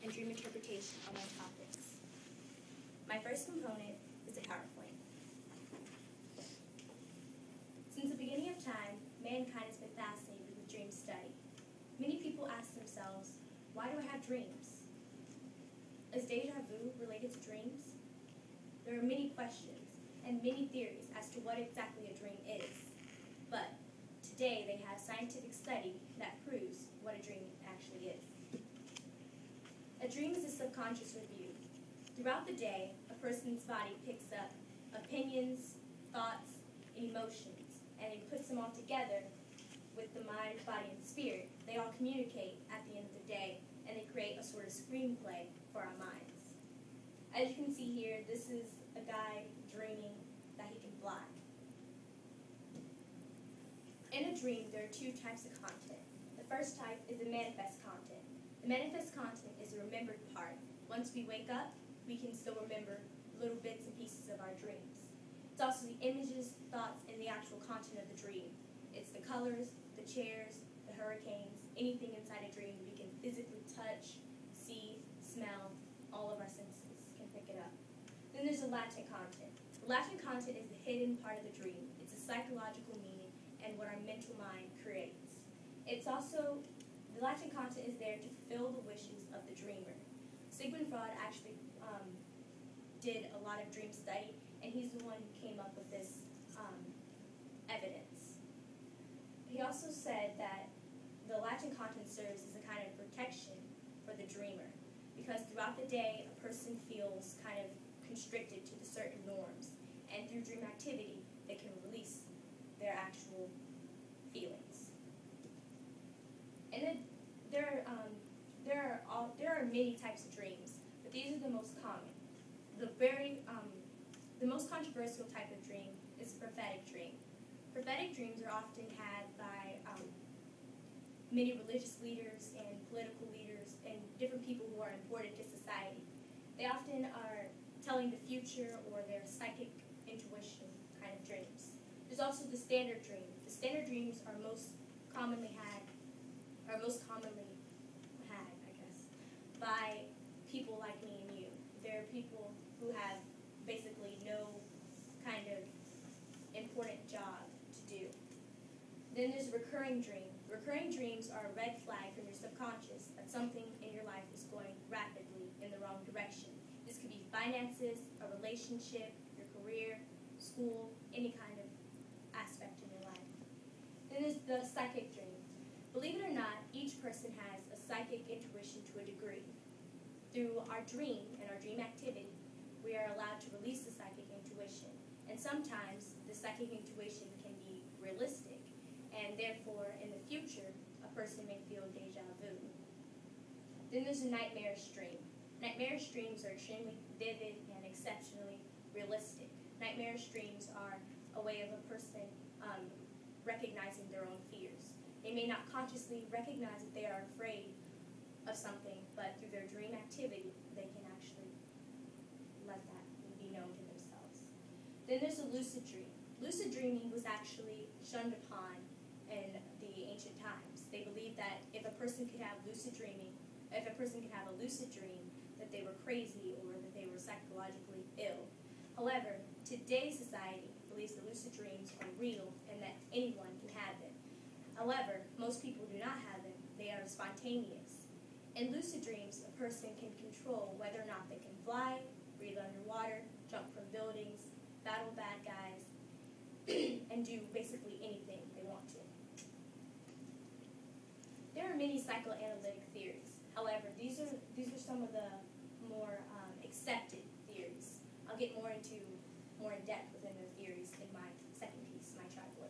and dream interpretation on my topics. My first component is a PowerPoint. Since the beginning of time, mankind has been fascinated with dream study. Many people ask themselves, why do I have dreams? Is deja vu related to dreams? There are many questions and many theories as to what exactly a dream is. But today they have scientific study that proves what a dream actually is. A dream is a subconscious review. Throughout the day, a person's body picks up opinions, thoughts, and emotions, and it puts them all together with the mind, body, and spirit. They all communicate at the end of the day, and they create a sort of screenplay for our minds. As you can see here, this is a guy dreaming that he can fly. In a dream, there are two types of content. The first type is the manifest content. The manifest content is the remembered part. Once we wake up, we can still remember little bits and pieces of our dreams. It's also the images, thoughts, and the actual content of the dream. It's the colors, the chairs, the hurricanes, anything inside a dream we can physically touch, see, smell, all of our senses can pick it up. Then there's the latent content. The latent content is the hidden part of the dream. It's a psychological meaning and what our mental mind creates. The latent content is there to fulfill the wishes of the dreamer. Sigmund Freud actually did a lot of dream study, and he's the one who came up with this evidence. He also said that the latent content serves as a kind of protection for the dreamer, because throughout the day, a person feels kind of constricted to the certain norms, and through dream activity, they can release their actual feelings. And then there are many types of dreams, but these are the most common. The most controversial type of dream is a prophetic dream. Prophetic dreams are often had by many religious leaders and political leaders and different people who are important to society. They often are telling the future or their psychic intuition kind of dreams. There's also the standard dream. The standard dreams are most commonly had, I guess, by people like me and you. They're people who have basically no kind of important job to do. Then there's a recurring dream. Recurring dreams are a red flag from your subconscious that something in your life is going rapidly in the wrong direction. This could be finances, a relationship, your career, school, any kind of aspect in your life. Then there's the psychic dream. Believe it or not, each person has a psychic intuition to a degree. Through our dream and our dream activity, we are allowed to release the psychic intuition. And sometimes the psychic intuition can be realistic, and therefore in the future, a person may feel deja vu. Then there's a nightmarish dream. Nightmarish dreams are extremely vivid and exceptionally realistic. Nightmarish dreams are a way of a person recognizing their own fears. They may not consciously recognize that they are afraid of something, but through their dream activity, they can actually let that be known to themselves. Then there's a lucid dream. Lucid dreaming was actually shunned upon in the ancient times. They believed that if a person could have lucid dreaming, if a person could have a lucid dream, that they were crazy or that they were psychologically ill. However, today's society believes that lucid dreams are real and that anyone can have them. However, most people do not have them. They are spontaneous. In lucid dreams, a person can control whether or not they can fly, breathe underwater, jump from buildings, battle bad guys, and do basically anything they want to. There are many psychoanalytic theories. However, these are some of the more accepted theories. I'll get more in depth within the theories in my second piece, my tripod.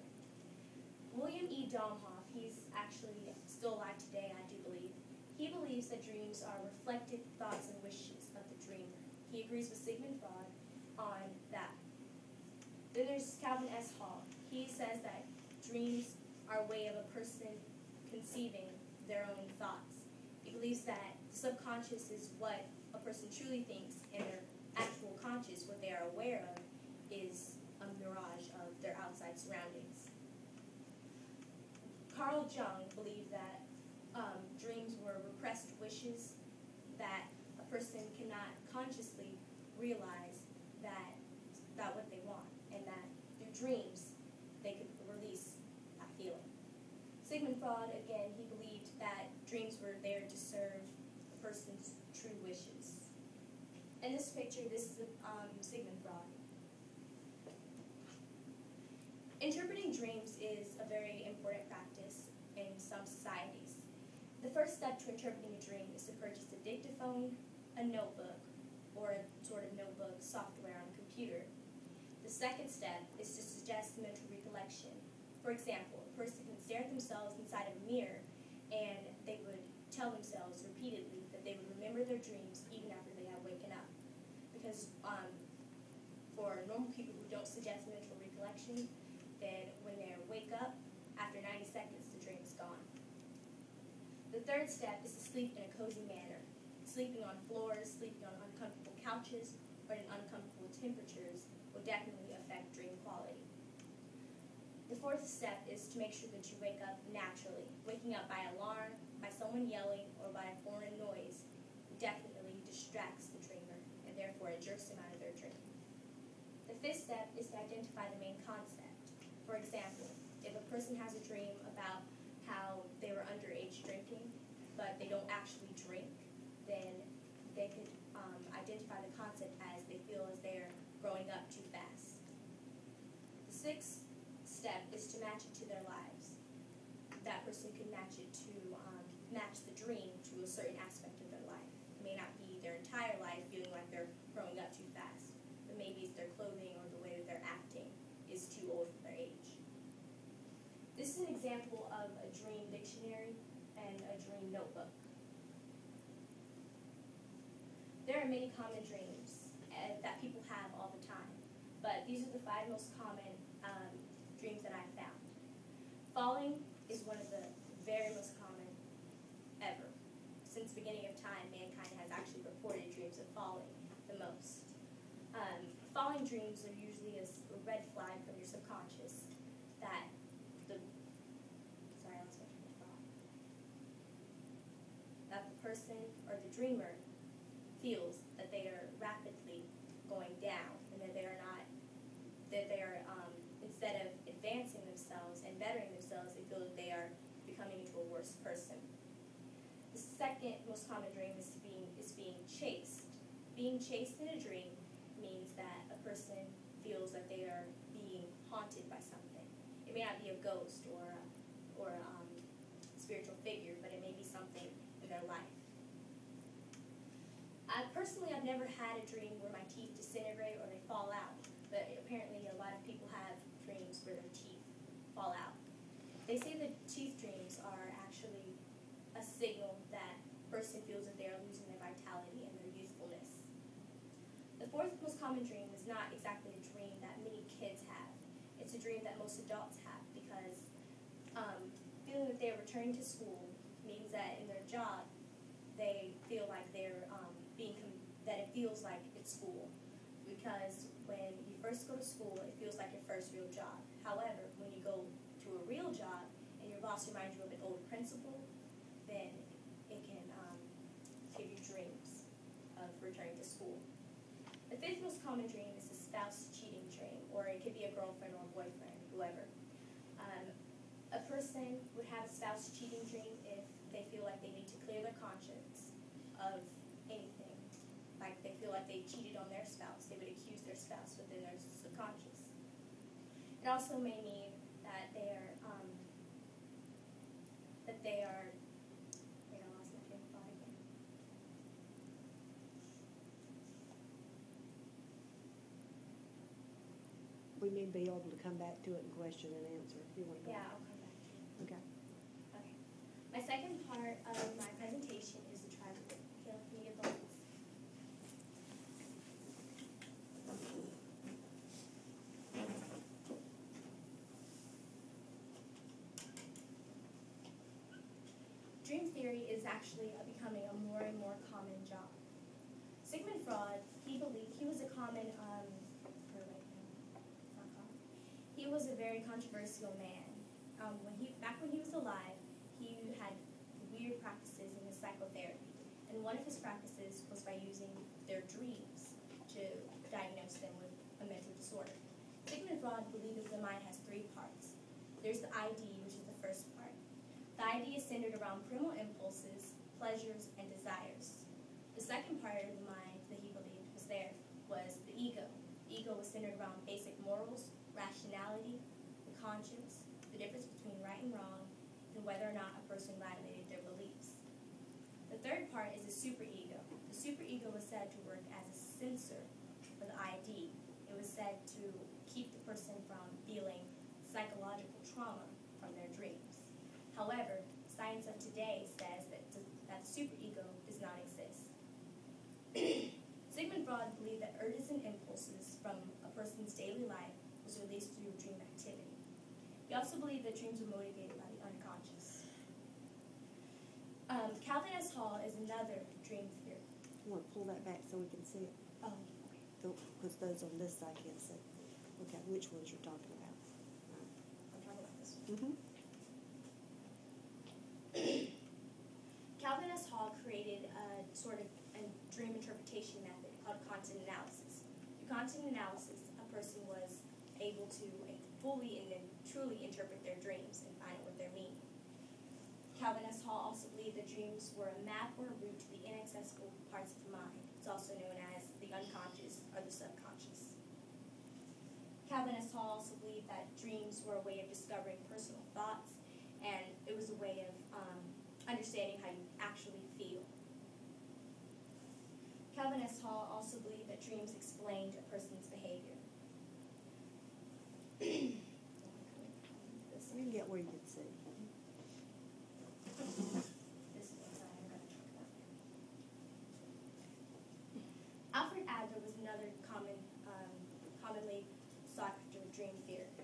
William E. Domhoff, he's actually still alive today, I do believe. He believes that dreams are reflected thoughts and wishes of the dreamer. He agrees with Sigmund Freud on that. Then there's Calvin S. Hall. He says that dreams are a way of a person conceiving their own thoughts. He believes that the subconscious is what a person truly thinks, and their actual conscious, what they are aware of, is a mirage of their outside surroundings. Carl Jung believed that dreams were repressed wishes that not consciously realize that what they want, and that through dreams they could release that feeling. Sigmund Freud, again, he believed that dreams were there to serve a person's true wishes. In this picture, this is Sigmund Freud. Interpreting dreams is a very important practice in some societies. The first step to interpreting a dream is to purchase a dictaphone, a notebook, or a sort of notebook software on a computer. The second step is to suggest mental recollection. For example, a person can stare at themselves inside of a mirror, and they would tell themselves repeatedly that they would remember their dreams even after they have waken up. Because for normal people who don't suggest mental recollection, then when they wake up, after 90 seconds, the dream is gone. The third step is to sleep in a cozy manner. Sleeping on floors, sleeping on uncomfortable couches, or in uncomfortable temperatures will definitely affect dream quality. The fourth step is to make sure that you wake up naturally. Waking up by alarm, by someone yelling, or by a foreign noise definitely distracts the dreamer, and therefore it jerks them out of their dream. The fifth step is to identify the main concept. For example, if a person has a dream about how they were underage drinking, but they don't actually drink, then they could identify the concept as they feel as they're growing up too fast. The sixth step is to match it to their lives. That person could match it to match the dream to a certain aspect of their life. It may not be their entire life feeling like they're growing up too fast, but maybe it's their clothing or the way that they're acting is too old for their age. This is an example of a dream dictionary and a dream notebook. There are many common dreams that people have all the time, but these are the 5 most common dreams that I've found. Falling is one of the very most common ever. Since the beginning of time, mankind has actually reported dreams of falling the most. Falling dreams are usually a red flag from your subconscious that that the person or the dreamer feels that they are rapidly going down, and that they are instead of advancing themselves and bettering themselves, they feel that they are becoming into a worse person. The second most common dream is being chased. Being chased in a dream means that a person feels that they are being haunted by something. It may not be a ghost or a spiritual figure, but it may be something in their life. Personally, I've never had a dream where my teeth disintegrate or they fall out, but apparently a lot of people have dreams where their teeth fall out. They say that teeth dreams are actually a signal that a person feels that they are losing their vitality and their youthfulness. The fourth most common dream is not exactly a dream that many kids have. It's a dream that most adults have, because feeling that they are returning to school means that in their job they feel like they're that it feels like it's school. Because when you first go to school, it feels like your first real job. However, when you go to a real job and your boss reminds you of an old principal, then it can give you dreams of returning to school. The fifth most common dream is a spouse cheating dream, or it could be a girlfriend or a boyfriend, whoever. A person would have a spouse cheating dream if they feel like they need to clear their conscience of anything. Like they feel like they cheated on their spouse. They would accuse their spouse within their subconscious. It also may mean that they are wait, I lost my train of thought again. We may be able to come back to it and question and answer if you want to. Yeah, I'll come back to it. Okay. Okay. My second part of my presentation is the tribe of Caleb. Can you give those? Dream theory is actually becoming a more and more common job. Sigmund Freud, he believed he was a common, he was a very controversial man. Back when he was alive, he had weird practices in his psychotherapy. and one of his practices was by using their dreams to diagnose them with a mental disorder. Sigmund Freud believed that the mind has three parts. There's the ID, which is the first part. The ID is centered around primal impulses, pleasures, and desires. The second part of the mind that he believed was there was the ego. The ego was centered around basic morals, rationality, the conscience, the difference between right and wrong, and whether or not a person violated their beliefs. The third part is the superego. The superego was said to work as a censor for the ID. It was said to keep the person from feeling psychological trauma from their dreams. However, science of today says that the superego does not exist. Sigmund Freud believed that urges and impulses from a person's daily life was released through dream activity. He also believed that dreams were motivated by the unconscious. Calvin S. Hall is another dream theory. You want to pull that back so we can see it? Oh, Because those on this side can't see. Okay, which ones you're talking about? I'm talking about this one. Mm-hmm. Calvin S. Hall created a sort of a dream interpretation method called content analysis. Through content analysis, a person was able to fully and then truly interpret their dreams and find out what their meaning. Calvin S. Hall also believed that dreams were a map or a route to the inaccessible parts of the mind. It's also known as the unconscious or the subconscious. Calvin S. Hall also believed that dreams were a way of discovering personal thoughts, and it was a way of understanding how you actually feel. Calvin S. Hall also believed that dreams explained a person's behavior. You can get where you can see. This is what I'm going to talk about. Alfred Adler was another commonly sought after dream theorist.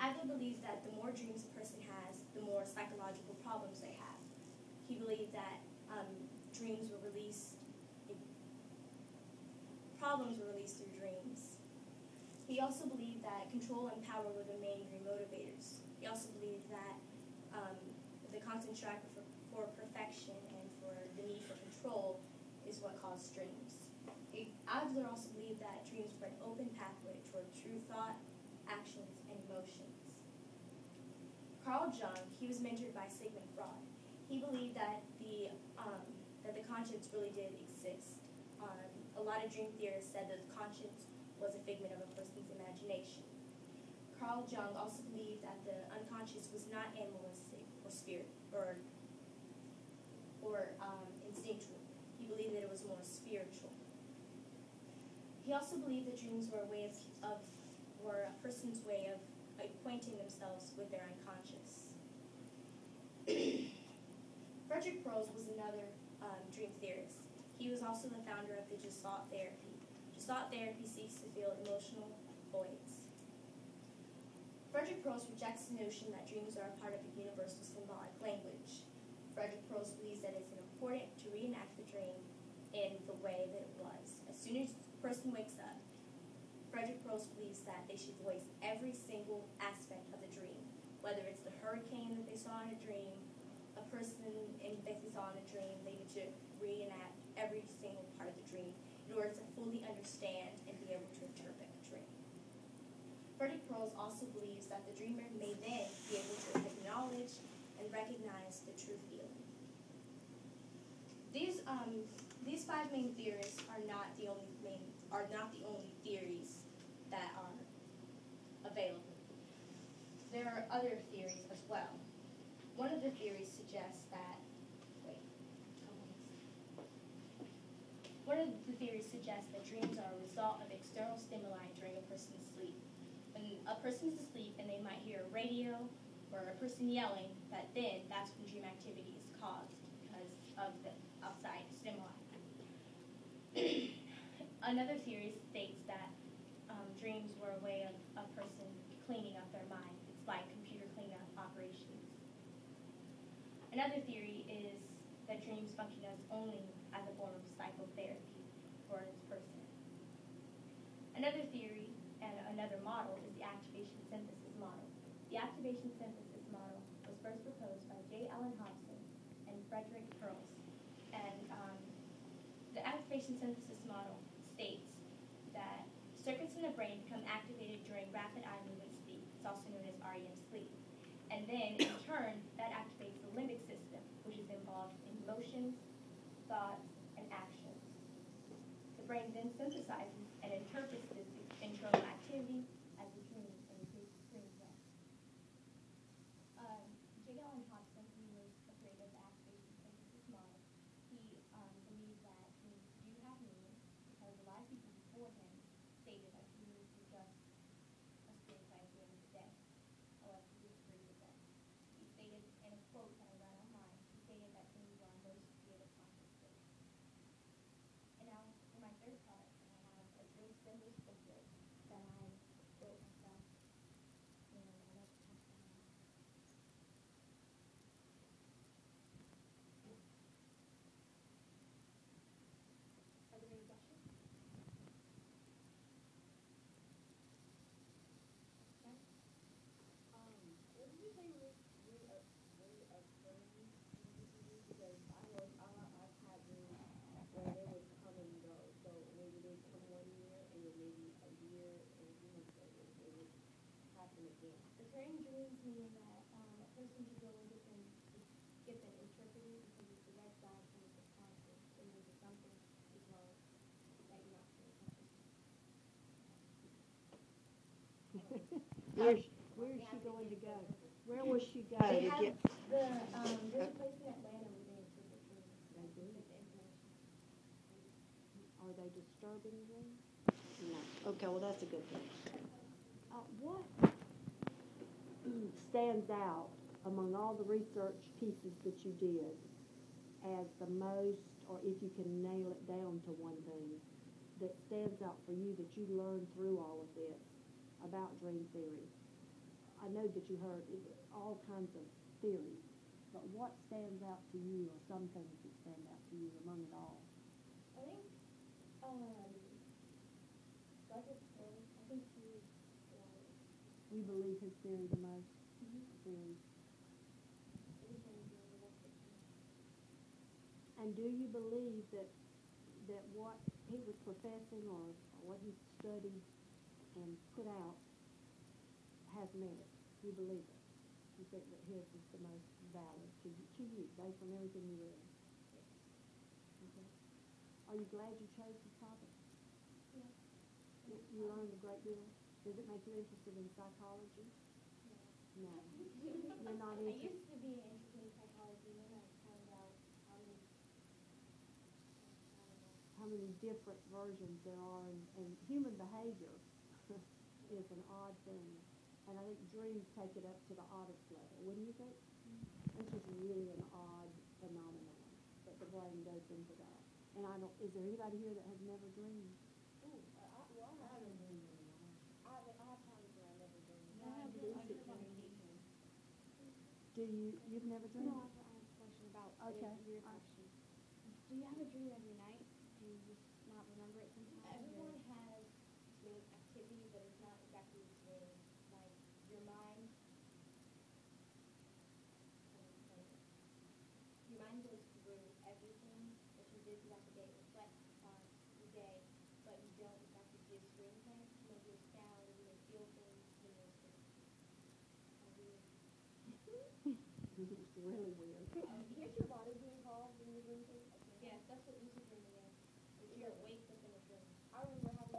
Adler believed that the more dreams a person has, the more psychological problems they have. He believed that dreams were released, problems were released through dreams. He also believed that control and power were the main dream motivators. He also believed that the constant strive for perfection and for the need for control is what caused dreams. Adler also believed that dreams were an open pathway toward true thought, actions, and emotions. Carl Jung, he was mentored by Sigmund Freud. He believed that the conscience really did exist. A lot of dream theorists said that the conscience was a figment of a person's imagination. Carl Jung also believed that the unconscious was not animalistic or instinctual. He believed that it was more spiritual. He also believed that dreams were were a person's way of acquainting themselves with their unconscious. Frederick Perls was another dream theorist. He was also the founder of the Gestalt therapy. Gestalt therapy seeks to fill emotional voids. Frederick Perls rejects the notion that dreams are a part of a universal symbolic language. Frederick Perls believes that it's important to reenact the dream in the way that it was. As soon as a person wakes up, Frederick Perls believes that they should voice every single aspect of the dream, whether it's the hurricane that they saw in a dream, a person that they saw in a dream, they need to reenact every single part of the dream in order to fully understand and be able to interpret the dream. Frederick Perls also believes that the dreamer may then be able to acknowledge and recognize the true feeling. These five main theories are not the only theories that are available. There are other theories as well. One of the theories suggests that dreams are a result of external stimuli during a person's sleep. When a person's asleep and they might hear a radio or a person yelling, that's when dream activity is caused because of the outside stimuli. Another theory states that dreams were a way of a person cleaning up their mind. It's like computer cleanup operations. Another theory is that dreams function only as a form of psychotherapy for its person. Another theory and another model is the activation synthesis model. The activation synthesis model was first proposed by J. Allen Hobson and Frederick during rapid eye movement speed. It's also known as REM sleep. And then, in turn, that activates the limbic system, which is involved in emotions, thoughts, and actions. The brain then synthesizes and interprets this internal activity as a dream and increases dream rest. J. Allen Hobson, who was a creator of the activation synthesis model, he believed that dreams do have meaning because a lot of people before him stated that dreams were just a screen play at the end of the day. However, he disagreed with them. He stated in a quote that I read online, he stated that dreams are our most creative conscious state. And now for my third product, I have a dream symbols booklet that I built myself. And I love to pass that on. Are there any questions? No? What did you say reaffirming? Because I've had dreams where they would come and go. So maybe they'd come 1 year and then maybe a year and a few months later they would happen again. Recurring dreams mean that a person should go and get them interpreted because it's a red flag from the subconscious. It means that something is wrong that you're not paying attention to. Where's she going to go? Where will she go They to have get? there's a place in Atlanta where they interpret dreams. They do? Get the information. Are they disturbing dreams? No. Okay, well, that's a good thing. What stands out among all the research pieces that you did as the most, or if you can nail it down to one thing, that stands out for you that you learned through all of this about dream theory? I know that you heard all kinds of theories, but what stands out to you, or some things that stand out to you among it all? I think Douglas Phillips, I think he was We believe his theory the most. Theory. And do you believe that what he was professing or what he studied and put out has merit? You believe it? You think that his is the most valid to you based on everything you read? Okay. Are you glad you chose this topic? Yeah. You learned a great deal. Does it make you interested in psychology? No. You're not I interested. used to be interested in psychology, and then I found out how many, How many different versions there are, and human behavior is an odd thing. And I think dreams take it up to the oddest level, wouldn't you think? This is really an odd phenomenon that the brain goes into that. And is there anybody here that has never dreamed? I haven't dreamed in a while. I have times where I never dream. I have lucid dreams. You've never dreamed? No, I have a question about Okay. your question. Do you have a dream every night? Do you just not remember it sometimes? everyone has dream activity, but it's not exactly the same. Like, your mind, goes through everything that you did throughout the day, reflects on the day, but you don't exactly see a screenplay. You may hear sound, you may feel things, you may see. It's really weird. Can't your body be involved in your dream thing? Yes, that's what lucid dreaming is. It's you're awake within a dream. I remember having a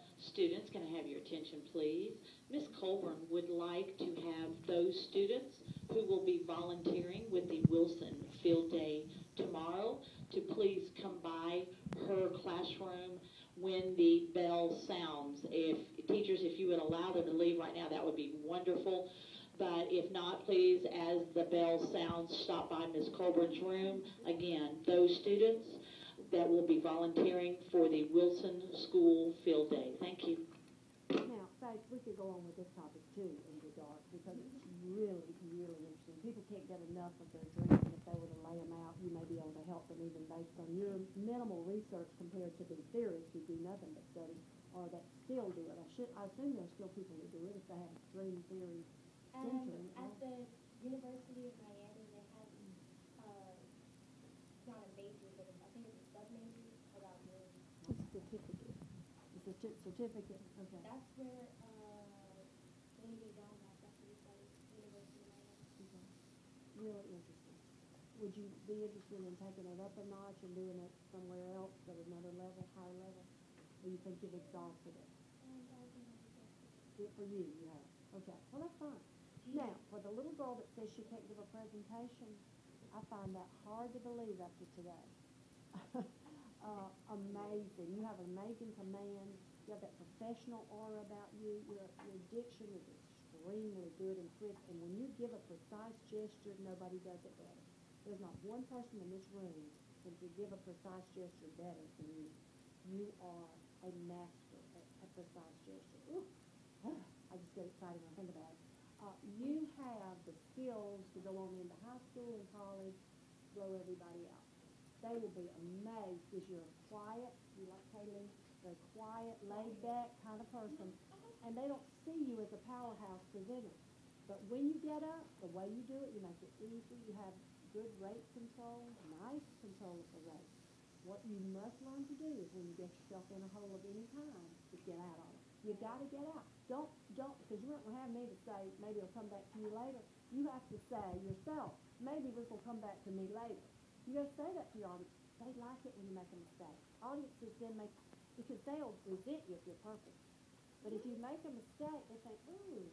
dream. Students, can I have your attention, please? Ms. Colburn would like to have those students who will be volunteering with the Wilson Field Day tomorrow to please come by her classroom when the bell sounds. Teachers, if you would allow them to leave right now, that would be wonderful. But if not, please, as the bell sounds, stop by Ms. Colburn's room. Again, those students that will be volunteering for the Wilson School Field Day. Thank you. Now, Faith, we could go on with this topic too in regard, because it's really, really interesting. People can't get enough of their dreams, and if they were to lay them out, you may be able to help them even based on your minimal research compared to the theorists who do nothing but study, or that still do it. I assume there's still people who do it if they have dream theory centering. At the University of Miami, they have it's not a major, but I think it's a sub-major about dreams. It's a certificate. It's a certificate, okay. That's where anything beyond that, that's what you say, University of Maryland. Okay. Really interesting. Would you be interested in taking it up a notch and doing it somewhere else at another level, higher level? Or you think you've exhausted it? And I think I'll be good. Good for you, you have. Okay, well, that's fine. Now, for the little girl that says she can't give a presentation, I find that hard to believe up to today. Amazing. You have an amazing command. You have that professional aura about you. Your diction is extremely good and crisp. And when you give a precise gesture, nobody does it better. There's not one person in this room that can give a precise gesture better than you. You are a master at precise gesture. Ooh, I just get excited when I think about it. You have the skills to go on into high school and college, blow everybody out. They will be amazed because you're a quiet, you like Kaylee, very quiet, laid-back kind of person, and they don't see you as a powerhouse presenter. But when you get up, the way you do it, you make it easy. You have good rate control, nice control of the rate. What you must learn to do is when you get yourself in a hole of any kind, to get out of it. You got to get out. Don't, because you aren't going to have me to say, maybe it'll come back to you later. You have to say yourself, maybe this will come back to me later. You got to say that to your audience. They like it when you make a mistake. Audiences then make, because they'll resent you if you're perfect. But if you make a mistake, they think, ooh,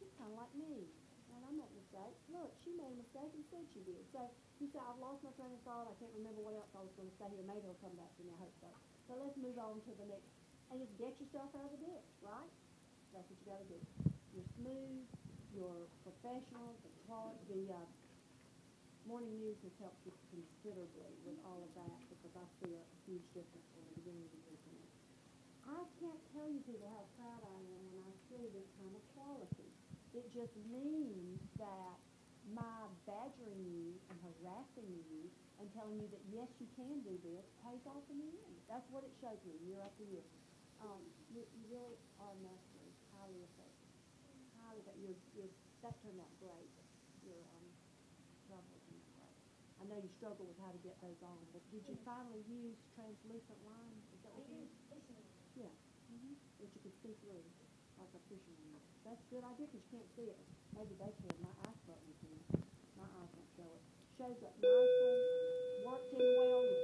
she's kind of like me. And I make mistakes. Look, she made a mistake and said she did. So you say, I've lost my train of thought. I can't remember what else I was going to say here. Maybe it'll come back to me. I hope so. So let's move on to the next. And just get yourself out of the ditch, right? That's what you got to do. You're smooth. You're professional. The morning news has helped you considerably with all of that because I see a huge difference from the beginning of the year to now. I can't tell you people how proud I am when I see this kind of quality. It just means that my badgering you and harassing you and telling you that yes, you can do this pays off in the end. That's what it shows me year after year. You really are mastery, highly effective. That turned out great. Your trouble turned out great. I know you struggle with how to get those on, but did you finally use translucent line? Is that what you used? Yeah. That you could see through, like a fishing line. That's a good idea because you can't see it. Maybe they can. My eyes button can. My eyes don't show it. Shows up nicely. Worked in well.